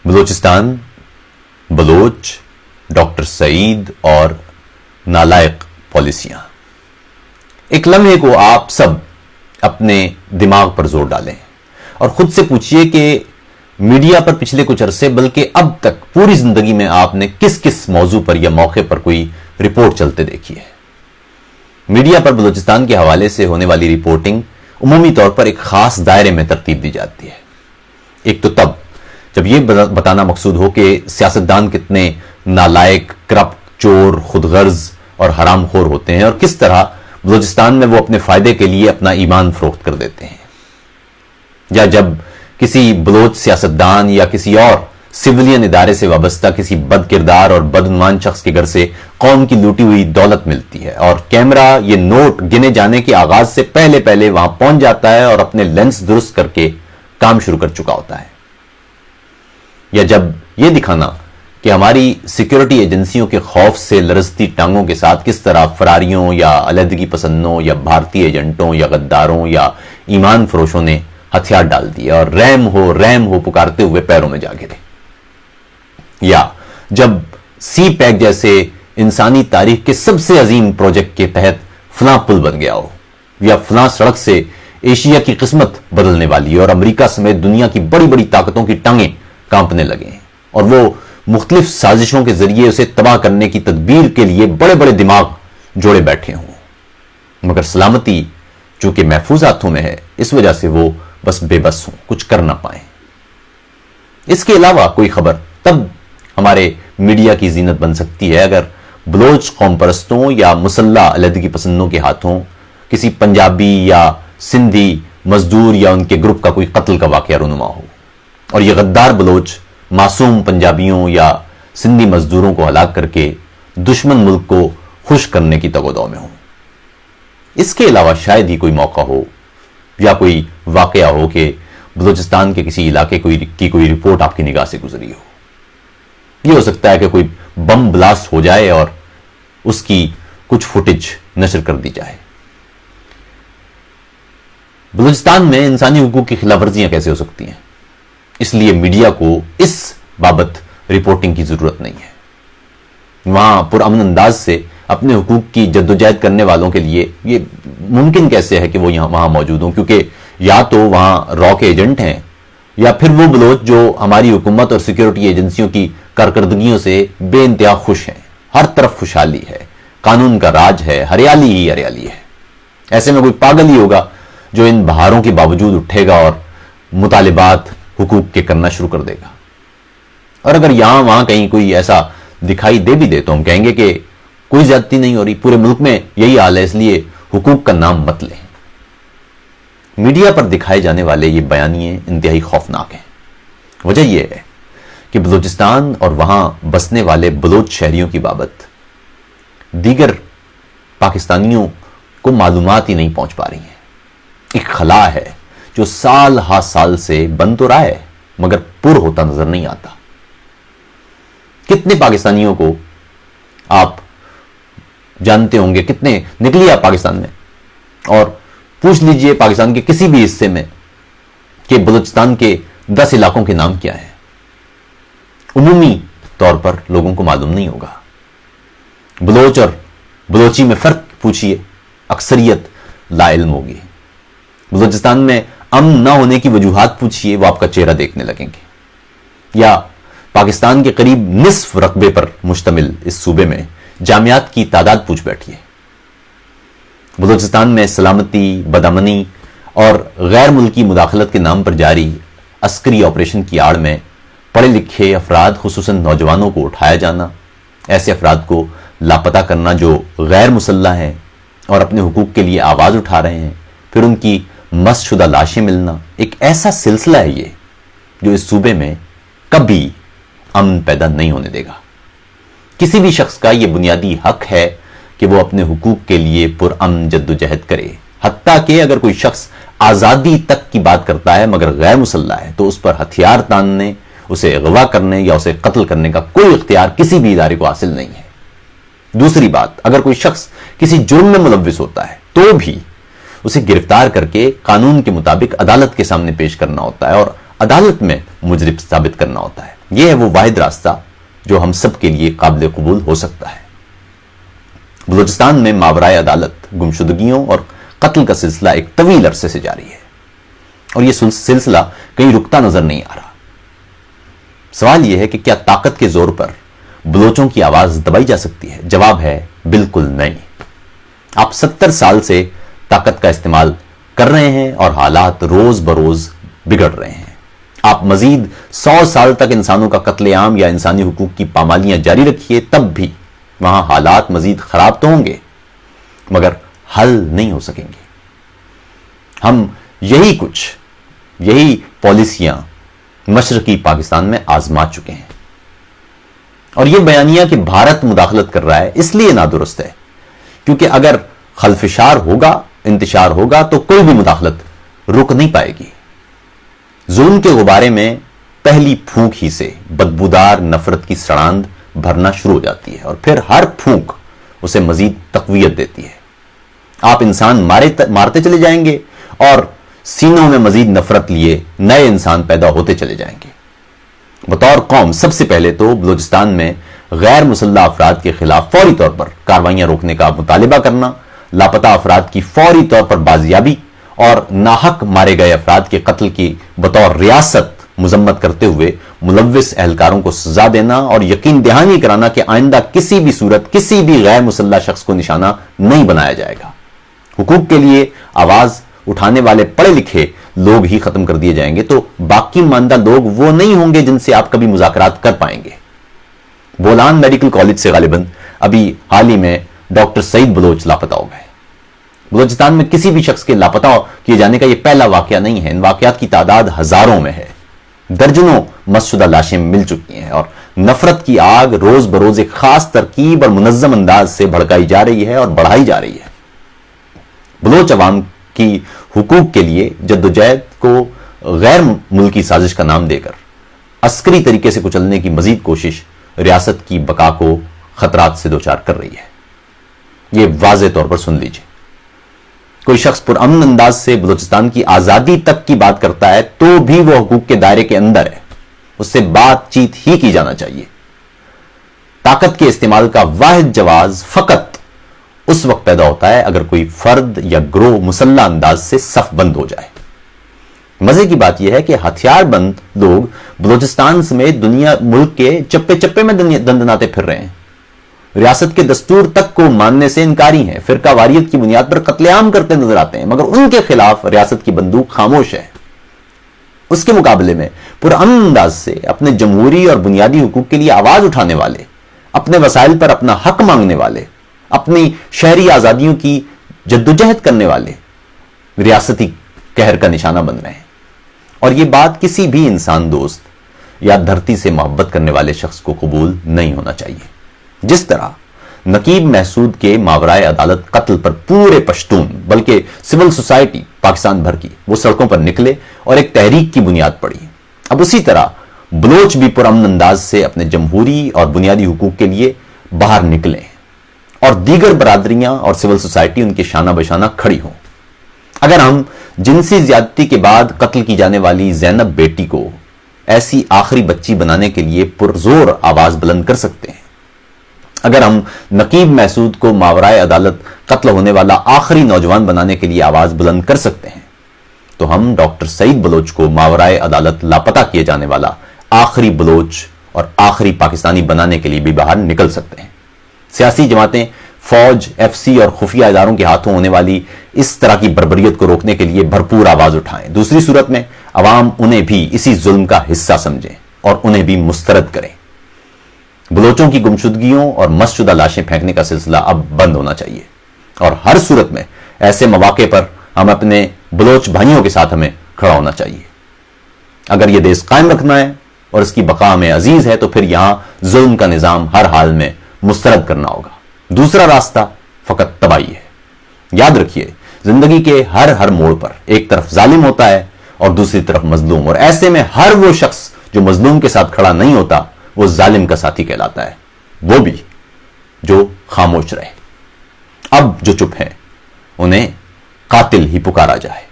Balochistan, Baloch, doctor سعید اور نالائق پالیسیاں۔ ایک لمحے کو آپ سب اپنے دماغ پر زور ڈالیں اور خود سے پوچھئے کہ میڈیا پر پچھلے کچھ عرصے بلکہ اب تک پوری زندگی میں آپ نے کس کس موضوع پر یا موقع پر کوئی رپورٹ چلتے دیکھی ہے۔ میڈیا پر بلوچستان کے حوالے سے ہونے والی رپورٹنگ عمومی طور پر ایک خاص دائرے میں ترتیب دی جاتی ہے۔ ایک تو تب جب یہ بتانا مقصود ہو کہ سیاستدان کتنے نالائق، کرپٹ، چور، خود غرض اور حرام خور ہوتے ہیں اور کس طرح بلوچستان میں وہ اپنے فائدے کے لیے اپنا ایمان فروخت کر دیتے ہیں، یا جب کسی بلوچ سیاستدان یا کسی اور سیولین ادارے سے وابستہ کسی بد کردار اور بدعنوان شخص کے گھر سے قوم کی لوٹی ہوئی دولت ملتی ہے اور کیمرہ یہ نوٹ گنے جانے کے آغاز سے پہلے وہاں پہنچ جاتا ہے اور اپنے لینس درست کر کے کام شروع کر چکا ہوتا ہے، یا جب یہ دکھانا کہ ہماری سیکیورٹی ایجنسیوں کے خوف سے لرزتی ٹانگوں کے ساتھ کس طرح فراریوں یا علیحدگی پسندوں یا بھارتی ایجنٹوں یا غداروں یا ایمان فروشوں نے ہتھیار ڈال دیے اور رحم ہو پکارتے ہوئے پیروں میں جا گرے، یا جب سی پیک جیسے انسانی تاریخ کے سب سے عظیم پروجیکٹ کے تحت فلاں پل بن گیا ہو، یا فلاں سڑک سے ایشیا کی قسمت بدلنے والی اور امریکہ سمیت دنیا کی بڑی بڑی طاقتوں کی ٹانگیں کانپنے لگے اور وہ مختلف سازشوں کے ذریعے اسے تباہ کرنے کی تدبیر کے لیے بڑے بڑے دماغ جوڑے بیٹھے ہوں، مگر سلامتی چونکہ محفوظ ہاتھوں میں ہے اس وجہ سے وہ بس بے بس ہوں، کچھ کر نہ پائیں۔ اس کے علاوہ کوئی خبر تب ہمارے میڈیا کی زینت بن سکتی ہے اگر بلوچ قوم پرستوں یا مسلح علیحدگی پسندوں کے ہاتھوں کسی پنجابی یا سندھی مزدور یا ان کے گروپ کا کوئی قتل کا واقعہ رونما ہو اور یہ غدار بلوچ معصوم پنجابیوں یا سندھی مزدوروں کو ہلاک کر کے دشمن ملک کو خوش کرنے کی تگودو میں ہوں۔ اس کے علاوہ شاید ہی کوئی موقع ہو یا کوئی واقعہ ہو کہ بلوچستان کے کسی علاقے کی کوئی رپورٹ آپ کی نگاہ سے گزری ہو۔ یہ ہو سکتا ہے کہ کوئی بم بلاسٹ ہو جائے اور اس کی کچھ فوٹیج نشر کر دی جائے۔ بلوچستان میں انسانی حقوق کی خلاف ورزیاں کیسے ہو سکتی ہیں؟ اس لیے میڈیا کو اس بابت رپورٹنگ کی ضرورت نہیں ہے۔ وہاں پرامن انداز سے اپنے حقوق کی جدوجہد کرنے والوں کے لیے یہ ممکن کیسے ہے کہ وہ وہاں موجود ہوں، کیونکہ یا تو وہاں را کے ایجنٹ ہیں یا پھر وہ بلوچ جو ہماری حکومت اور سیکیورٹی ایجنسیوں کی کارکردگیوں سے بے انتہا خوش ہیں، ہر طرف خوشحالی ہے، قانون کا راج ہے، ہریالی ہی ہریالی ہے۔ ایسے میں کوئی پاگل ہی ہوگا جو ان بہاروں کے باوجود اٹھے گا اور مطالبات حقوق کے کرنا شروع کر دے گا۔ اور اگر یہاں وہاں کہیں کوئی ایسا دکھائی دے بھی دے تو ہم کہیں گے کہ کوئی زیادتی نہیں ہو رہی، پورے ملک میں یہی حال ہے، اس لیے حقوق کا نام مت لیں۔ میڈیا پر دکھائے جانے والے یہ بیانیے انتہائی خوفناک ہیں۔ وجہ یہ ہے کہ بلوچستان اور وہاں بسنے والے بلوچ شہریوں کی بابت دیگر پاکستانیوں کو معلومات ہی نہیں پہنچ پا رہی ہیں۔ ایک خلا ہے جو سال ہا سال سے بن تو رہا ہے مگر پر ہوتا نظر نہیں آتا۔ کتنے پاکستانیوں کو آپ جانتے ہوں گے، کتنے نکلی آپ پاکستان میں، اور پوچھ لیجئے پاکستان کے کسی بھی حصے میں کہ بلوچستان کے 10 علاقوں کے نام کیا ہیں، عمومی طور پر لوگوں کو معلوم نہیں ہوگا۔ بلوچ اور بلوچی میں فرق پوچھئے، اکثریت لا علم ہوگی۔ بلوچستان میں امن نہ ہونے کی وجوہات پوچھئے، وہ آپ کا چہرہ دیکھنے لگیں گے۔ یا پاکستان کے قریب نصف رقبے پر مشتمل اس صوبے میں جامعات کی تعداد پوچھ بیٹھیے۔ بلوچستان میں سلامتی، بدامنی اور غیر ملکی مداخلت کے نام پر جاری عسکری آپریشن کی آڑ میں پڑھے لکھے افراد خصوصاً نوجوانوں کو اٹھایا جانا، ایسے افراد کو لاپتہ کرنا جو غیر مسلح ہیں اور اپنے حقوق کے لیے آواز اٹھا رہے ہیں، پھر ان کی مست شدہ لاشیں ملنا، ایک ایسا سلسلہ ہے یہ جو اس صوبے میں کبھی امن پیدا نہیں ہونے دے گا۔ کسی بھی شخص کا یہ بنیادی حق ہے کہ وہ اپنے حقوق کے لیے پرامن جدوجہد کرے، حتیٰ کہ اگر کوئی شخص آزادی تک کی بات کرتا ہے مگر غیر مسلح ہے تو اس پر ہتھیار تاننے، اسے اغوا کرنے یا اسے قتل کرنے کا کوئی اختیار کسی بھی ادارے کو حاصل نہیں ہے۔ دوسری بات، اگر کوئی شخص کسی جرم میں ملوث ہوتا ہے تو بھی اسے گرفتار کر کے قانون کے مطابق عدالت کے سامنے پیش کرنا ہوتا ہے، اور عدالت میں مجرم ثابت کرنا ہوتا ہے. یہ ہے وہ واحد راستہ جو ہم سب کے لیے قابل قبول ہو سکتا ہے. بلوچستان میں ماورائے عدالت گمشدگیوں اور قتل کا سلسلہ ایک طویل عرصے سے جاری ہے اور یہ سلسلہ کہیں رکتا نظر نہیں آ رہا. سوال یہ ہے کہ کیا طاقت کے زور پر بلوچوں کی آواز دبائی جا سکتی ہے؟ جواب ہے بالکل نہیں. آپ 70 سال سے طاقت کا استعمال کر رہے ہیں اور حالات روز بروز بگڑ رہے ہیں. آپ مزید 100 سال تک انسانوں کا قتل عام یا انسانی حقوق کی پامالیاں جاری رکھیے، تب بھی وہاں حالات مزید خراب تو ہوں گے مگر حل نہیں ہو سکیں گے. ہم یہی پالیسیاں مشرقی پاکستان میں آزما چکے ہیں اور یہ بیانیہ کہ بھارت مداخلت کر رہا ہے اس لیے نادرست ہے کیونکہ اگر خلفشار ہوگا، انتشار ہوگا تو کوئی بھی مداخلت رک نہیں پائے گی. ظلم کے غبارے میں پہلی پھونک ہی سے بدبودار نفرت کی سڑاند بھرنا شروع ہو جاتی ہے اور پھر ہر پھونک اسے مزید تقویت دیتی ہے. آپ انسان مارتے چلے جائیں گے اور سینوں میں مزید نفرت لیے نئے انسان پیدا ہوتے چلے جائیں گے. بطور قوم سب سے پہلے تو بلوچستان میں غیر مسلح افراد کے خلاف فوری طور پر کارروائیاں روکنے کا مطالبہ کرنا، لاپتہ افراد کی فوری طور پر بازیابی اور ناحق مارے گئے افراد کے قتل کی بطور ریاست مذمت کرتے ہوئے ملوث اہلکاروں کو سزا دینا اور یقین دہانی کرانا کہ آئندہ کسی بھی صورت کسی بھی غیر مسلح شخص کو نشانہ نہیں بنایا جائے گا. حقوق کے لیے آواز اٹھانے والے پڑھے لکھے لوگ ہی ختم کر دیے جائیں گے تو باقی ماندہ لوگ وہ نہیں ہوں گے جن سے آپ کبھی مذاکرات کر پائیں گے. بولان میڈیکل کالج سے غالباً ابھی حال ہی میں ڈاکٹر سعید بلوچ لاپتہ ہو گئے. بلوچستان میں کسی بھی شخص کے لاپتہ کیے جانے کا یہ پہلا واقعہ نہیں ہے. ان واقعات کی تعداد ہزاروں میں ہے. درجنوں مسشدہ لاشیں مل چکی ہیں اور نفرت کی آگ روز بروز ایک خاص ترکیب اور منظم انداز سے بھڑکائی جا رہی ہے اور بڑھائی جا رہی ہے. بلوچ عوام کی حقوق کے لیے جدوجہد کو غیر ملکی سازش کا نام دے کر عسکری طریقے سے کچلنے کی مزید کوشش ریاست کی بقا کو خطرات سے دوچار کر رہی ہے. یہ واضح طور پر سن لیجئے. کوئی شخص پرامن انداز سے بلوچستان کی آزادی تک کی بات کرتا ہے تو بھی وہ حقوق کے دائرے کے اندر ہے. اس سے بات چیت ہی کی جانا چاہیے. طاقت کے استعمال کا واحد جواز فقط اس وقت پیدا ہوتا ہے اگر کوئی فرد یا گروہ مسلح انداز سے صف بند ہو جائے. مزے کی بات یہ ہے کہ ہتھیار بند لوگ بلوچستان سمیت دنیا ملک کے چپے چپے میں دندناتے پھر رہے ہیں. ریاست کے دستور تک کو ماننے سے انکاری ہیں. فرقہ واریت کی بنیاد پر قتل عام کرتے نظر آتے ہیں مگر ان کے خلاف ریاست کی بندوق خاموش ہے. اس کے مقابلے میں پرامن انداز سے اپنے جمہوری اور بنیادی حقوق کے لیے آواز اٹھانے والے، اپنے وسائل پر اپنا حق مانگنے والے، اپنی شہری آزادیوں کی جدوجہد کرنے والے ریاستی قہر کا نشانہ بن رہے ہیں. اور یہ بات کسی بھی انسان دوست یا دھرتی سے محبت کرنے والے شخص کو قبول نہیں ہونا چاہیے. جس طرح نقیب محسود کے ماورائے عدالت قتل پر پورے پشتون بلکہ سول سوسائٹی پاکستان بھر کی وہ سڑکوں پر نکلے اور ایک تحریک کی بنیاد پڑی، اب اسی طرح بلوچ بھی پرامن انداز سے اپنے جمہوری اور بنیادی حقوق کے لیے باہر نکلیں اور دیگر برادریاں اور سول سوسائٹی ان کے شانہ بشانہ کھڑی ہوں. اگر ہم جنسی زیادتی کے بعد قتل کی جانے والی زینب بیٹی کو ایسی آخری بچی بنانے کے لیے پرزور آواز بلند کر سکتے ہیں، اگر ہم نقیب محسود کو ماورائے عدالت قتل ہونے والا آخری نوجوان بنانے کے لیے آواز بلند کر سکتے ہیں تو ہم ڈاکٹر سعید بلوچ کو ماورائے عدالت لاپتہ کیے جانے والا آخری بلوچ اور آخری پاکستانی بنانے کے لیے بھی باہر نکل سکتے ہیں. سیاسی جماعتیں فوج، ایف سی اور خفیہ اداروں کے ہاتھوں ہونے والی اس طرح کی بربریت کو روکنے کے لیے بھرپور آواز اٹھائیں. دوسری صورت میں عوام انہیں بھی اسی ظلم کا حصہ سمجھیں اور انہیں بھی مسترد کریں. بلوچوں کی گمشدگیوں اور مسشدہ لاشیں پھینکنے کا سلسلہ اب بند ہونا چاہیے اور ہر صورت میں ایسے مواقع پر ہم اپنے بلوچ بھائیوں کے ساتھ ہمیں کھڑا ہونا چاہیے. اگر یہ دیس قائم رکھنا ہے اور اس کی بقا ہمیں عزیز ہے تو پھر یہاں ظلم کا نظام ہر حال میں مسترد کرنا ہوگا. دوسرا راستہ فقط تباہی ہے. یاد رکھیے، زندگی کے ہر موڑ پر ایک طرف ظالم ہوتا ہے اور دوسری طرف مظلوم، اور ایسے میں ہر وہ شخص جو مظلوم کے ساتھ کھڑا نہیں ہوتا وہ ظالم کا ساتھی کہلاتا ہے، وہ بھی جو خاموش رہے. اب جو چپ ہیں انہیں قاتل ہی پکارا جائے.